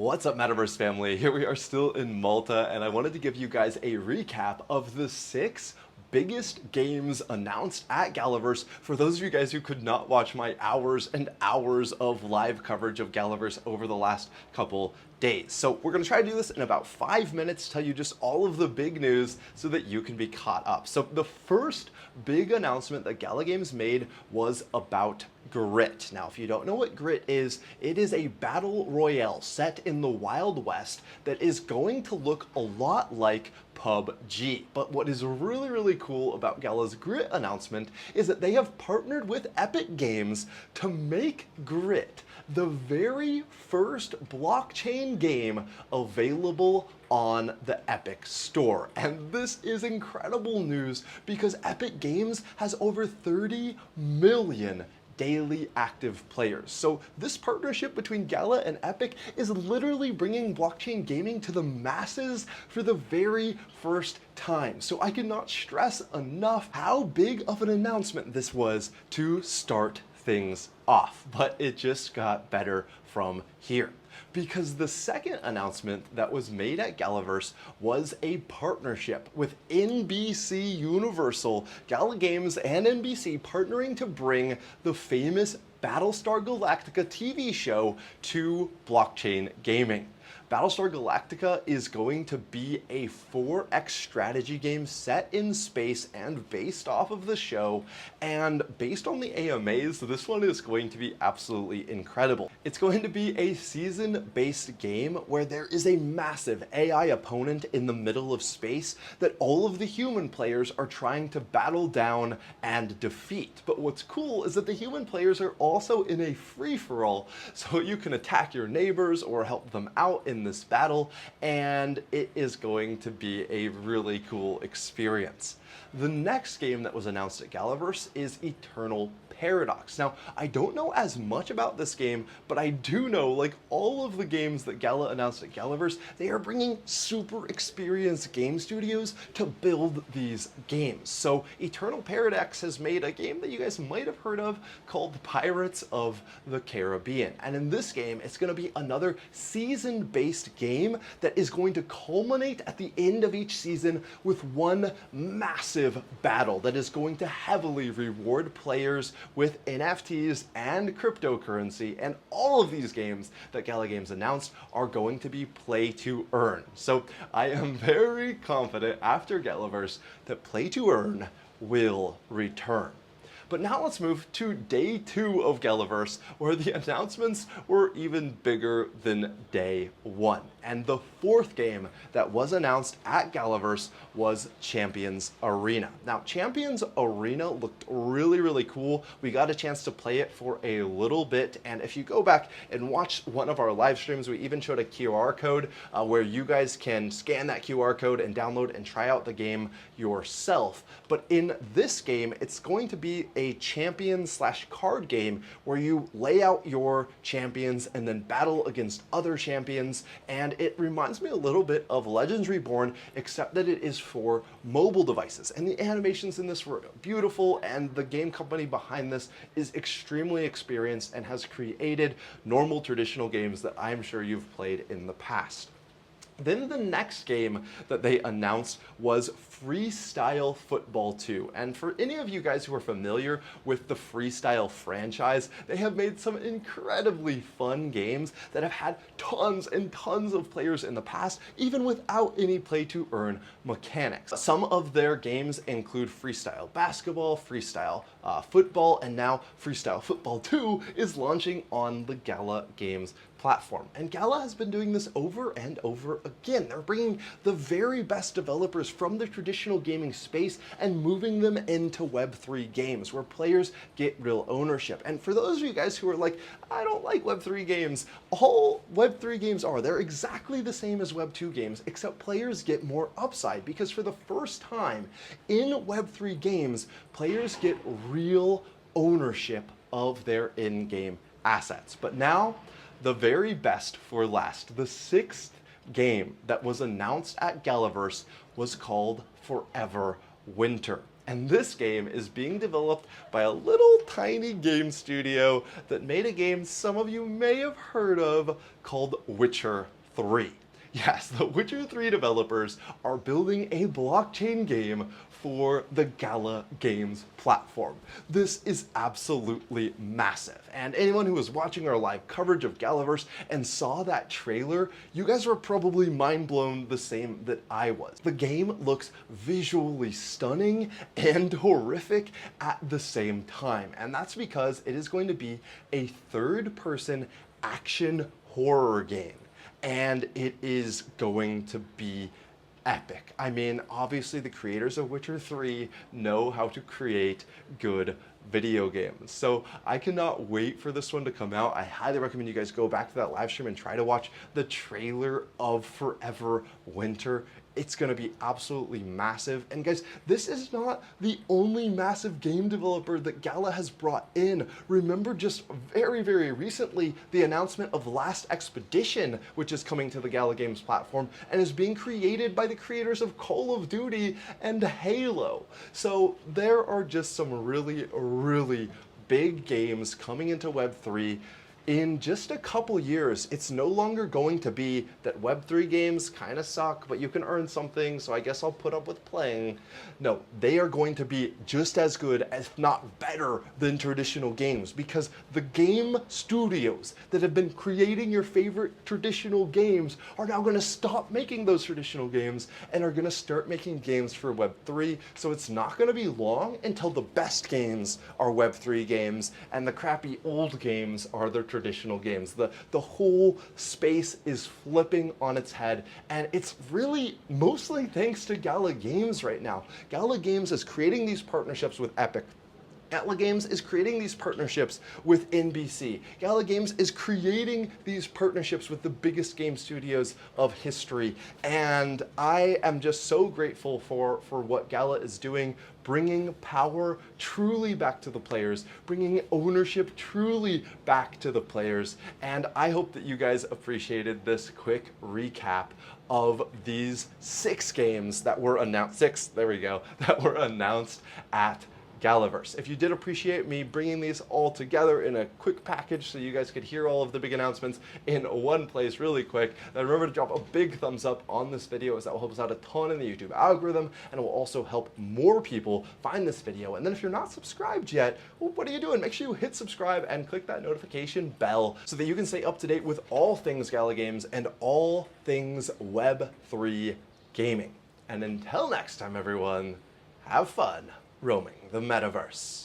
What's up, Metaverse family? Here we are still in Malta, and I wanted to give you guys a recap of the 6 biggest games announced at Galaverse for those of you guys who could not watch my hours and hours of live coverage of Galaverse over the last couple days. So we're going to try to do this in about 5 minutes, tell you just all of the big news so that you can be caught up. So the first big announcement that Gala Games made was about Grit. Now, if you don't know what Grit is, it is a battle royale set in the Wild West that is going to look a lot like PUBG. But what is really cool about Gala's Grit announcement is that they have partnered with Epic Games to make Grit the very first blockchain game available on the Epic Store. And this is incredible news because Epic Games has over 30 million daily active players. So this partnership between Gala and Epic is literally bringing blockchain gaming to the masses for the very first time. So I cannot stress enough how big of an announcement this was to start things off, but it just got better from here. Because the second announcement that was made at Galaverse was a partnership with NBC Universal, Gala Games and NBC partnering to bring the famous Battlestar Galactica TV show to blockchain gaming. Battlestar Galactica is going to be a 4X strategy game set in space and based off of the show, and based on the AMAs, this one is going to be absolutely incredible. It's going to be a season-based game where there is a massive AI opponent in the middle of space that all of the human players are trying to battle down and defeat. But what's cool is that the human players are also in a free-for-all, so you can attack your neighbors or help them out in this battle, and it is going to be a really cool experience. The next game that was announced at Galaverse is Eternal Paradox. Now, I don't know as much about this game, but I do know, like all of the games that Gala announced at Galaverse, they are bringing super experienced game studios to build these games. So Eternal Paradox has made a game that you guys might have heard of called Pirates of the Caribbean. And in this game, it's going to be another season-based game that is going to culminate at the end of each season with one massive battle that is going to heavily reward players with NFTs and cryptocurrency, and all of these games that Gala Games announced are going to be play to earn. So I am very confident after Galaverse that play to earn will return. But now let's move to day 2 of Galaverse, where the announcements were even bigger than day 1. And the 4th game that was announced at Galaverse was Champions Arena. Now, Champions Arena looked really cool. We got a chance to play it for a little bit, and if you go back and watch one of our live streams, we even showed a QR code where you guys can scan that QR code and download and try out the game yourself. But in this game, it's going to be a champion/card game where you lay out your champions and then battle against other champions, and it reminds me a little bit of Legends Reborn, except that it is for mobile devices. And the animations in this were beautiful, and the game company behind this is extremely experienced and has created normal traditional games that I'm sure you've played in the past. Then the next game that they announced was Freestyle Football 2. And for any of you guys who are familiar with the Freestyle franchise, they have made some incredibly fun games that have had tons and tons of players in the past, even without any play-to-earn mechanics. Some of their games include Freestyle Basketball, Freestyle Football, and now Freestyle Football 2 is launching on the Gala Games platform. And Gala has been doing this over and over again. They're bringing the very best developers from the traditional gaming space and moving them into Web3 games where players get real ownership. And for those of you guys who are like, I don't like Web3 games, all Web3 games are. They're exactly the same as Web2 games, except players get more upside because for the first time in Web3 games, players get real ownership of their in-game assets. But now, the very best for last. The 6th game that was announced at Galaverse was called Forever Winter. And this game is being developed by a little tiny game studio that made a game some of you may have heard of called Witcher 3. Yes, the Witcher 3 developers are building a blockchain game for the Gala Games platform. This is absolutely massive. And anyone who was watching our live coverage of Galaverse and saw that trailer, you guys were probably mind blown the same that I was. The game looks visually stunning and horrific at the same time. And that's because it is going to be a third-person action horror game. And it is going to be epic. I mean, obviously the creators of Witcher 3 know how to create good video games. So I cannot wait for this one to come out. I highly recommend you guys go back to that live stream and try to watch the trailer of Forever Winter. It's going to be absolutely massive. And guys, this is not the only massive game developer that Gala has brought in. Remember just very, very recently, the announcement of Last Expedition, which is coming to the Gala Games platform and is being created by the creators of Call of Duty and Halo. So there are just some really, really big games coming into Web3 in just a couple years. It's no longer going to be that Web3 games kind of suck, but you can earn something, so I guess I'll put up with playing. No, they are going to be just as good, if not better, than traditional games, because the game studios that have been creating your favorite traditional games are now going to stop making those traditional games and are going to start making games for Web3, so it's not going to be long until the best games are Web3 games and the crappy old games are their traditional games. The whole space is flipping on its head, and it's really mostly thanks to Gala Games right now. Gala Games is creating these partnerships with Epic. Gala Games is creating these partnerships with NBC. Gala Games is creating these partnerships with the biggest game studios of history. And I am just so grateful for what Gala is doing, bringing power truly back to the players, bringing ownership truly back to the players. And I hope that you guys appreciated this quick recap of these 6 games that were announced, that were announced at Galaverse. If you did appreciate me bringing these all together in a quick package so you guys could hear all of the big announcements in one place really quick, then remember to drop a big thumbs up on this video, as that will help us out a ton in the YouTube algorithm, and it will also help more people find this video. And then if you're not subscribed yet, well, what are you doing? Make sure you hit subscribe and click that notification bell so that you can stay up to date with all things Gala Games and all things Web3 gaming. And until next time, everyone, have fun roaming the metaverse.